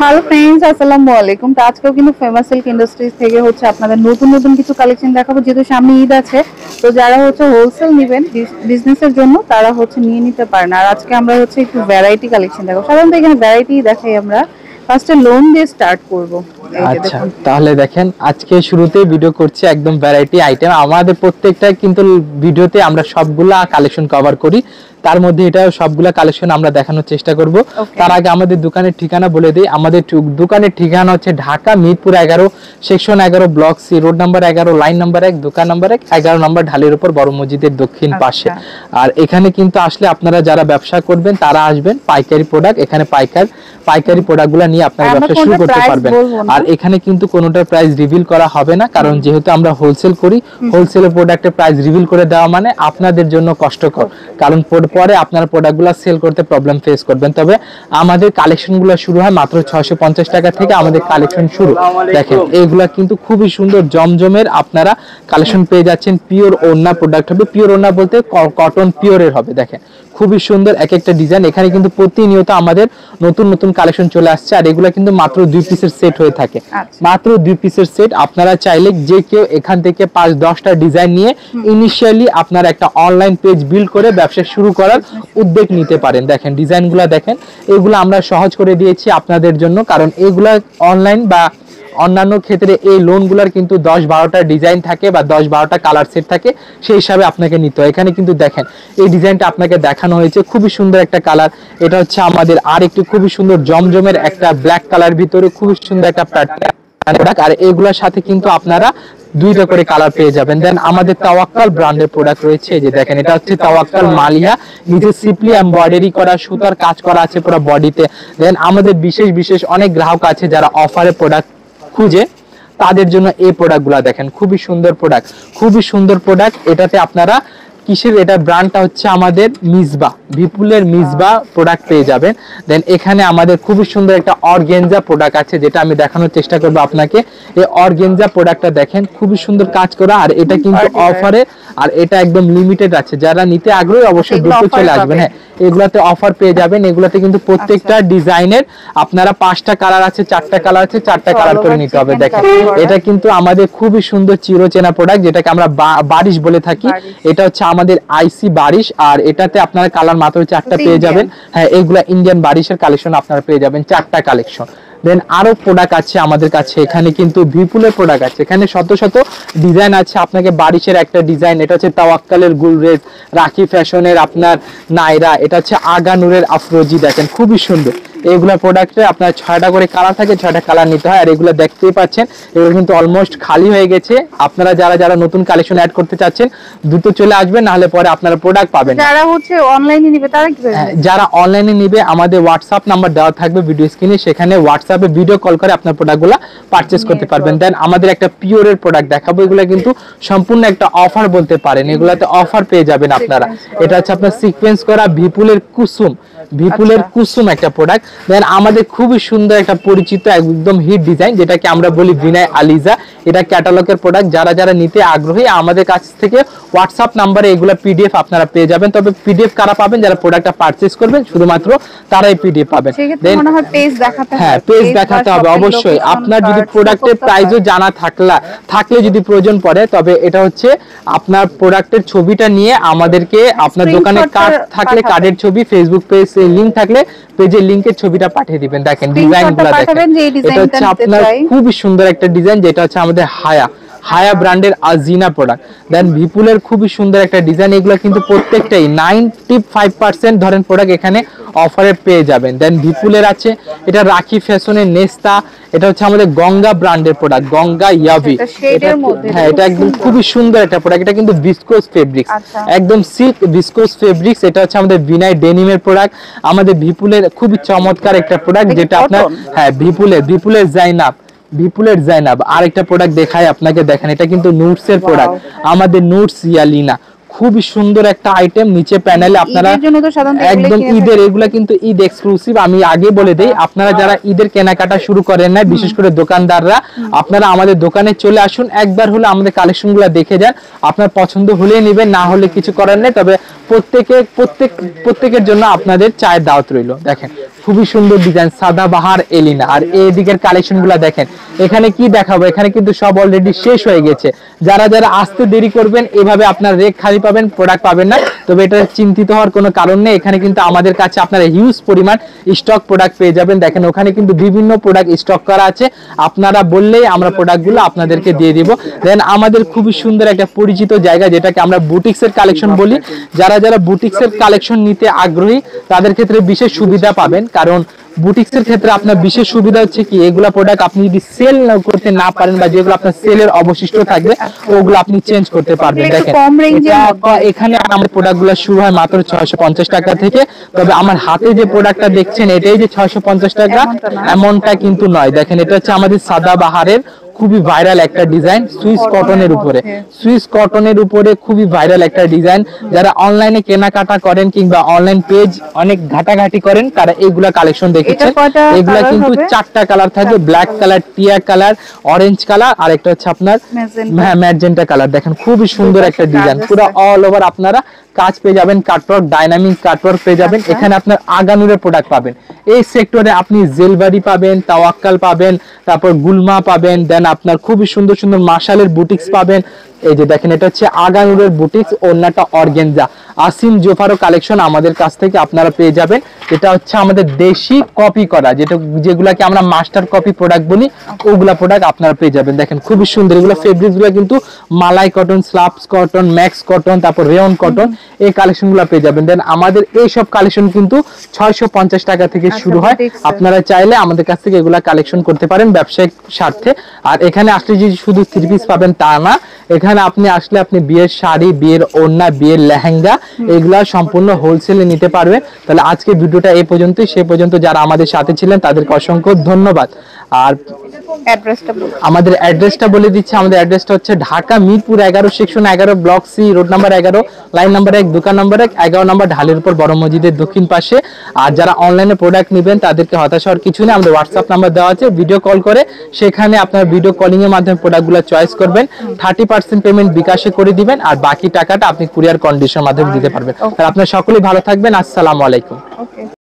Hello friends, আসসালামু আলাইকুম। তো আজকেও কিন্তু ফেমাস সিল্ক ইন্ডাস্ট্রিজ থেকে হচ্ছে আপনাদের নতুন নতুন কিছু কালেকশন দেখাবো, যেহেতু সামনে ঈদ আছে। তো যারা হচ্ছে হোলসেল নেবেন বিজনেসের জন্য, তারা হচ্ছে নিয়ে নিতে পারেন। আর আজকে আমরা হচ্ছে একটু ভ্যারাইটি কালেকশন দেখাবো। সাধারণত এখানে ভ্যারাইটি দেখাই আমরা। ফার্স্টে লোন দিয়ে স্টার্ট করব। আচ্ছা, তাহলে দেখেন আজকে শুরুতে ভিডিও করছি একদম ভ্যারাইটি আইটেম। আমাদের প্রত্যেকটা কিন্তু ভিডিওতে আমরা সবগুলা কালেকশন কভার করি, তার মধ্যে এটা সবগুলা কালেকশন আমরা দেখানোর চেষ্টা করব। তার আগে আমাদের দোকানের ঠিকানা বলে দিই। আমাদের দোকানের ঠিকানা হচ্ছে Dhaka Mirpur 11, section 11, block C, road number 11, line number 1, দোকান নাম্বার 1, 11 নম্বর ঢালের উপর, বড় মসজিদের দক্ষিণ পাশে। আর এখানে কিন্তু আসলে আপনারা যারা ব্যবসা করবেন তারা আসবেন, পাইকারি প্রোডাক্ট এখানে পাইকারি প্রোডাক্টগুলো নিয়ে আপনারা ব্যবসা শুরু করতে পারবেন। আর এখানে কিন্তু কোনোটার প্রাইস রিভিল করা হবে না, কারণ যেহেতু আমরা হোলসেল করি, হোলসেলের প্রোডাক্টের প্রাইস রিভিল করে দেওয়া মানে আপনাদের জন্য কষ্টকর, কারণ পরে আপনারা প্রোডাক্টগুলো সেল করতে প্রবলেম ফেস করবেন। তবে আমাদের কালেকশনগুলো শুরু হয় মাত্র 650 টাকা থেকে আমাদের কালেকশন শুরু। দেখেন এইগুলা কিন্তু খুবই সুন্দর জমজমের আপনারা কালেকশন পেয়ে যাচ্ছেন। পিওর ওড়না প্রোডাক্ট হবে, পিওর ওড়না বলতে কটন পিওরের হবে। দেখেন খুবই সুন্দর এক একটা ডিজাইন। এখানে কিন্তু প্রতিনিয়ত আমাদের নতুন নতুন কালেকশন চলে আসছে, আর এগুলা কিন্তু মাত্র 2 পিসের সেট হয়ে থাকে। মাত্র 2 পিসের সেট। আপনারা চাইলে যে কেউ এখান থেকে 5-10টা ডিজাইন নিয়ে ইনিশিয়ালি আপনারা একটা অনলাইন পেজ বিল্ড করে ব্যবসা শুরু করার উদ্যোগ নিতে পারেন। দেখেন ডিজাইনগুলো দেখেন, এগুলো আমরা সহজ করে দিয়েছি আপনাদের জন্য, কারণ এগুলা অনলাইন বা অন্যান্য ক্ষেত্রে এই লোনগুলোর কিন্তু 10-12টা ডিজাইন থাকে বা 10-12টা কালার সেট থাকে, সেই হিসাবে আপনাকে নিতে হয়। এখানে কিন্তু দেখেন এই ডিজাইনটা আপনাকে দেখানো হয়েছে, খুবই সুন্দর একটা কালার। এটা হচ্ছে আমাদের আর একটি খুবই সুন্দর জমজমের একটা ব্ল্যাক কালার ভিতরে খুবই সুন্দর একটা প্যাটার্ন। আর এগুলোর সাথে কিন্তু আপনারা 2টা করে কালার পেয়ে যাবেন। দেন আমাদের তাওয়াক্কাল ব্র্যান্ডের প্রোডাক্ট রয়েছে, যে দেখেন এটা হচ্ছে তাওয়াক্কাল মালিয়া, নিচে সিপলি এমব্রয়ডারি করা সুতার কাজ করা আছে পুরো বডিতে। দেন আমাদের বিশেষ অনেক গ্রাহক আছে যারা অফারে প্রোডাক্ট খুঁজে, তাদের জন্য এই প্রোডাক্টগুলো দেখেন খুবই সুন্দর প্রোডাক্ট। এটাতে আপনারা কিসের, এটা ব্র্যান্ডটা হচ্ছে আমাদের মিসবা, বিপুলের মিসবা প্রোডাক্ট পেয়ে যাবেন। দেন এখানে আমাদের খুবই সুন্দর একটা অর্গেনজা প্রোডাক্ট আছে, যেটা আমি দেখানোর চেষ্টা করবো আপনাকে। এই অর্গেনজা প্রোডাক্টটা দেখেন খুবই সুন্দর কাজ করা, আর এটা কিন্তু অফারে, আর এটা একদম লিমিটেড আছে। যারা নিতে আগ্রহী অবশ্যই দ্রুত চলে আসবেন। হ্যাঁ, এগুলাতে অফার পেয়ে যাবেন। এগুলাতে কিন্তু প্রত্যেকটা ডিজাইনের আপনারা 5টা কালার আছে, 4টা কালার আছে, 4টা কালার করে নিতে হবে। দেখেন এটা কিন্তু আমাদের খুবই সুন্দর চিরচেনা প্রোডাক্ট, যেটাকে আমরা বারিশ বলে থাকি। এটা হচ্ছে আমাদের আইসি বারিশ, আর এটাতে আপনারা কালার মাত্র 4টা পেয়ে যাবেন। হ্যাঁ, এগুলা ইন্ডিয়ান বারিশের কালেকশন আপনারা পেয়ে যাবেন 4টা কালেকশন। দেন আরো প্রোডাক্ট আছে আমাদের কাছে, এখানে কিন্তু বিপুলের প্রোডাক্ট আছে। এখানে শত ডিজাইন আছে। আপনাকে বারিশের একটা ডিজাইন, এটা হচ্ছে তাওয়াক্কালের গুলরেজ, রাখি ফ্যাশনের আপনার নাইরা, এটা হচ্ছে আগানুরের আফরোজি। দেখেন খুবই সুন্দর। এইগুলা প্রোডাক্টে আপনার 6টা করে কালার থাকে, 6টা কালার নিতে হয়। আর এগুলো দেখতেই পাচ্ছেন, এগুলো কিন্তু অলমোস্ট খালি হয়ে গেছে। আপনারা যারা নতুন কালেকশন অ্যাড করতে চাচ্ছেন দ্রুত চলে আসবেন, নাহলে পরে আপনারা প্রোডাক্ট পাবেন। যারা হচ্ছে অনলাইনে নিবে তারা কি করবে? যারা অনলাইনে নিবে আমাদের হোয়াটসঅ্যাপ নাম্বার দেওয়া থাকবে ভিডিও স্ক্রিনে, সেখানে হোয়াটসঅ্যাপে ভিডিও কল করে আপনার প্রোডাক্টগুলো পারচেজ করতে পারবেন। দেন আমাদের একটা পিওরের প্রোডাক্ট দেখাবো। এগুলো কিন্তু সম্পূর্ণ একটা অফার বলতে পারেন, এগুলাতে অফার পেয়ে যাবেন আপনারা। এটা হচ্ছে আপনার সিকোয়েন্স করা বিপুলের কুসুম একটা প্রোডাক্ট। দেন আমাদের খুবই সুন্দর একটা পরিচিত একদম হিট ডিজাইন, যেটাকে আমরা বলি বিনায় আলিজা। এটা ক্যাটালগের প্রোডাক্ট। যারা নিতে আগ্রহী আমাদের কাছ থেকে হোয়াটসঅ্যাপ নাম্বারে এগুলো পিডিএফ আপনারা পেয়ে যাবেন। তবে পিডিএফ কারা পাবেন? যারা প্রোডাক্টটা পারচেজ করবেন শুধুমাত্র তারাই পিডিএফ পাবেন। দেন মনে হয় পেজ দেখাতে হবে। হ্যাঁ, পেজ দেখাতে হবে অবশ্যই। আপনার যদি প্রোডাক্টের প্রাইসও জানা থাকলে যদি প্রয়োজন পড়ে, তবে এটা হচ্ছে আপনার প্রোডাক্টের ছবিটা নিয়ে আমাদেরকে, আপনার দোকানে কার্ড থাকলে কার্ডের ছবি, ফেসবুক পেজ লিংক থাকলে পেজের লিংকের ছবিটা পাঠিয়ে দিবেন। দেখেন ডিজাইনগুলো দেখেন, এটা হচ্ছে আপনার খুবই সুন্দর একটা ডিজাইন, যেটা হচ্ছে আমাদের হায়া ব্র্যান্ডের আজিনা প্রোডাক্ট। দেন বিপুলের খুবই সুন্দর একটা ডিজাইন। এগুলো কিন্তু প্রত্যেকটাই 95% ধরেন প্রোডাক্ট এখানে অফারে পেয়ে যাবেন। দেন বিপুলের আছে এটা রাখি ফ্যাশনের নেস্তা, এটা হচ্ছে আমাদের গঙ্গা ব্র্যান্ডের প্রোডাক্ট, গঙ্গা ইয়াভি। হ্যাঁ, এটা একদম খুবই সুন্দর একটা প্রোডাক্ট। এটা কিন্তু ভিসকোস ফেব্রিক্স, একদম সিল্ক ভিসকোস ফেব্রিক্স। এটা হচ্ছে আমাদের বিনাই ডেনিমের প্রোডাক্ট। আমাদের বিপুলের খুবই চমৎকার একটা প্রোডাক্ট, যেটা আপনার হ্যাঁ বিপুলের জাইনাব। আরেকটা প্রোডাক্ট দেখাই আপনাকে, দেখেন এটা কিন্তু নুটস এর প্রোডাক্ট, আমাদের নুটস ইয়ালিনা। খুবই সুন্দর একটা আইটেম, নিচে প্যানেলে আপনারা একদম ঈদের, এগুলা কিন্তু ঈদ এক্সক্লুসিভ। আমি আগে বলে দেই, আপনারা যারা ঈদের কেনাকাটা শুরু করেন না, বিশেষ করে দোকানদাররা, আপনারা আমাদের দোকানে চলে আসুন, একবার হলে আমাদের কালেকশনগুলো দেখে যান। আপনার পছন্দ হলে নেবেন, না হলে কিছু করার নেই। তবে প্রত্যেকের জন্য আপনাদের চায়ের দাওয়াত রইল। দেখেন খুবই সুন্দর ডিজাইন, সাদাবাহার এলিনা। আর এই দিকের কালেকশনগুলো দেখেন, এখানে কি দেখাবো, এখানে কিন্তু সব অলরেডি শেষ হয়ে গেছে। যারা যারা আসতে দেরি করবেন, এভাবে আপনার রেক খালি পাবেন, প্রোডাক্ট পাবেন না। তবে এটা চিন্তিত হওয়ার কোনো কারণ নেই, এখানে কিন্তু আমাদের কাছে আপনারা হিউজ পরিমাণ স্টক প্রোডাক্ট পেয়ে যাবেন। দেখেন ওখানে কিন্তু বিভিন্ন প্রোডাক্ট স্টক করা আছে, আপনারা বললেই আমরা প্রোডাক্টগুলো আপনাদেরকে দিয়ে দিব। দেন আমাদের খুবই সুন্দর একটা পরিচিত জায়গা, যেটাকে আমরা বুটিক্সের কালেকশন বলি। যারা যারা বুটিক্সের কালেকশন নিতে আগ্রহী, তাদের ক্ষেত্রে বিশেষ সুবিধা পাবেন। কারণ বুটিক্সের ক্ষেত্রে আপনার বিশেষ সুবিধা হচ্ছে কি, এগুলা প্রোডাক্ট আপনি যদি সেল করতে না পারেন, বা যেগুলো আপনার সেলের অবশিষ্ট থাকবে, ওগুলো আপনি চেঞ্জ করতে পারবেন। দেখেন এখানে আমাদের প্রোডাক্টগুলো শুরু হয় মাত্র 650 টাকা থেকে। তবে আমার হাতে যে প্রোডাক্টটা দেখছেন, এটাই যে 650 টাকা এমনটা কিন্তু নয়। দেখেন এটা হচ্ছে আমাদের সাদাবাহারের খুবই ভাইরাল একটা ডিজাইন, সুইস কটনের উপরে, সুইস কটনের উপরে খুবই ভাইরাল একটা ডিজাইন। যারা অনলাইনে কেনাকাটা করেন কিংবা অনলাইন পেজ অনেক ঘাটাঘাটি করেন, তারা এইগুলা কালেকশন দেখেছেন। এগুলা কিন্তু 4টা কালার থাকবে, ব্ল্যাক কালার, টিয়া কালার, অরেঞ্জ কালার, আর একটা হচ্ছে আপনার ম্যাজেন্টা কালার। দেখেন খুবই সুন্দর একটা ডিজাইন, পুরো অল ওভার আপনারা কাজ পেয়ে যাবেন, কাটওয়ার্ক, ডাইনামিক কাটওয়ার্ক পেয়ে যাবেন। এখানে আপনার আগানুরের প্রোডাক্ট পাবেন। এই সেক্টরে আপনি জেলবাড়ি পাবেন, তাওয়াক্কাল পাবেন, তারপর গুলমা পাবেন, দেন আপনার খুবই সুন্দর সুন্দর মাশালের বুটিক্স পাবেন। এই যে দেখেন এটা হচ্ছে আগানুরের বুটিক্স, ওন্নাটা অর্গানজা। আসিম জোফারও কালেকশন আমাদের কাছ থেকে আপনারা পেয়ে যাবেন। এটা হচ্ছে আমাদের দেশি কপি করা, যেগুলাকে আমরা মাস্টার কপি প্রোডাক্ট বলি, ওগুলা প্রোডাক্ট আপনারা পেয়ে যাবেন। দেখেন খুবই সুন্দর, এগুলো ফেব্রিক্সগুলো কিন্তু মালাই কটন, স্লাবস কটন, ম্যাক্স কটন, তারপর রেয়ন কটন, এই কালেকশনগুলো পেয়ে যাবেন। দেন আমাদের এই সব কালেকশন কিন্তু 650 টাকা থেকে শুরু হয়। আপনারা চাইলে আমাদের কাছ থেকে এগুলা কালেকশন করতে পারেন ব্যবসায়িক স্বার্থে। আর এখানে আসলে যে শুধু 3 পিস পাবেন তা না, এখানে আপনি আসলে আপনি বিয়ের শাড়ি, বিয়ের ওড়না, বিয়ের লেহেঙ্গা, এগুলা সম্পূর্ণ হোলসেলে নিতে পারবেন। তাহলে আজকে ভিডিওটা এই পর্যন্তই। সে পর্যন্ত যারা আমাদের সাথে ছিলেন তাদেরকে অসংখ্য ধন্যবাদ। আর আমাদের অ্যাড্রেসটা বলে দিচ্ছি। আমাদের অ্যাড্রেসটা হচ্ছে Dhaka Mirpur 11, section 11, block C, road number 11, line number 1, দোকান নাম্বার 1, 11 নম্বর ঢালের উপর, বড় মসজিদের দক্ষিণ পাশে। আর যারা অনলাইনে প্রোডাক্ট নেবেন, তাদেরকে হতাশ হওয়ার কিছু নেই, আমাদের হোয়াটসঅ্যাপ নাম্বার দেওয়া আছে, ভিডিও কল করে সেখানে আপনার ভিডিও কলিং এর মাধ্যমে প্রোডাক্টগুলো চয়েস করবেন। 30% পেমেন্ট বিকাশে করে দিবেন, আর বাকি টাকাটা আপনি কুরিয়ার কন্ডিশনের মাধ্যমে দিতে পারবেন। আর আপনারা সকলেই ভালো থাকবেন। আসসালামু আলাইকুম।